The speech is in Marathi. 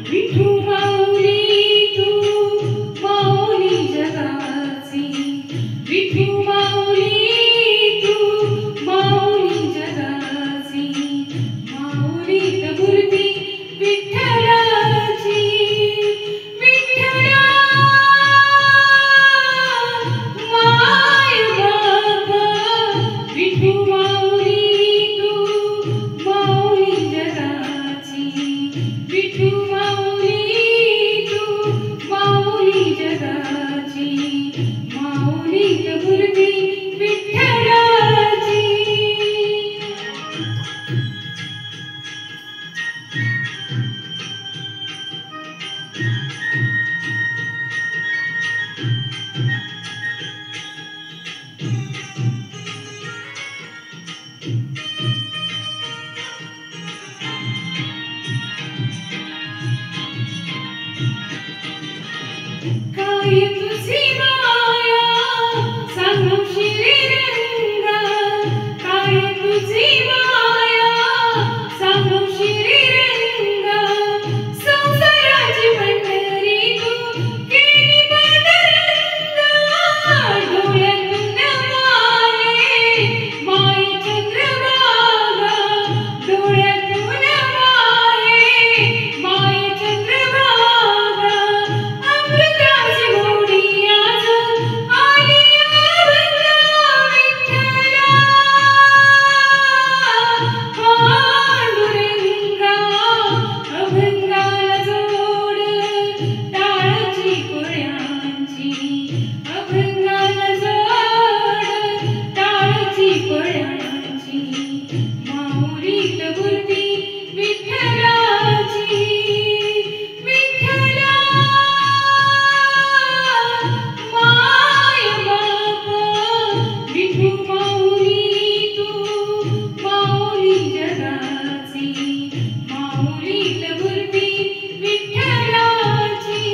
विठू माऊली तू माऊली जगाची, विठू माऊली तू माऊली जगाची, माऊलीत मूर्ती विठ्ठलाची, विठ्ठला माय बाबा, विठू माऊली तू माऊली जगाची, विठू माऊली तू माऊली जगाची, माऊलीत मूर्ती विठ्ठलाची. काय तुझी माया सांगू श्रीरंगा, काय तुझी माया सांगू श्रीरंगा, संसाराची पंढरी तू केली पांडुरंगा, डोळ्यातून माये माई चंद्रभागा, डोळ्यातून माये माई चंद्रभागा, अमृताची गोडी आज आली अभंगा, विठ्ठला पांडुरंगा, अभंगाला जोड टाळाची कोळ्यांची, अभंगाला जोड टाळाची कोळ्यांची, माऊलीत मूर्ती विठ्ठलाची, विठ्ठला माय बाबा, विठू माऊली तू माऊली जगाची, माऊलीत मूर्ती विठ्ठलाची.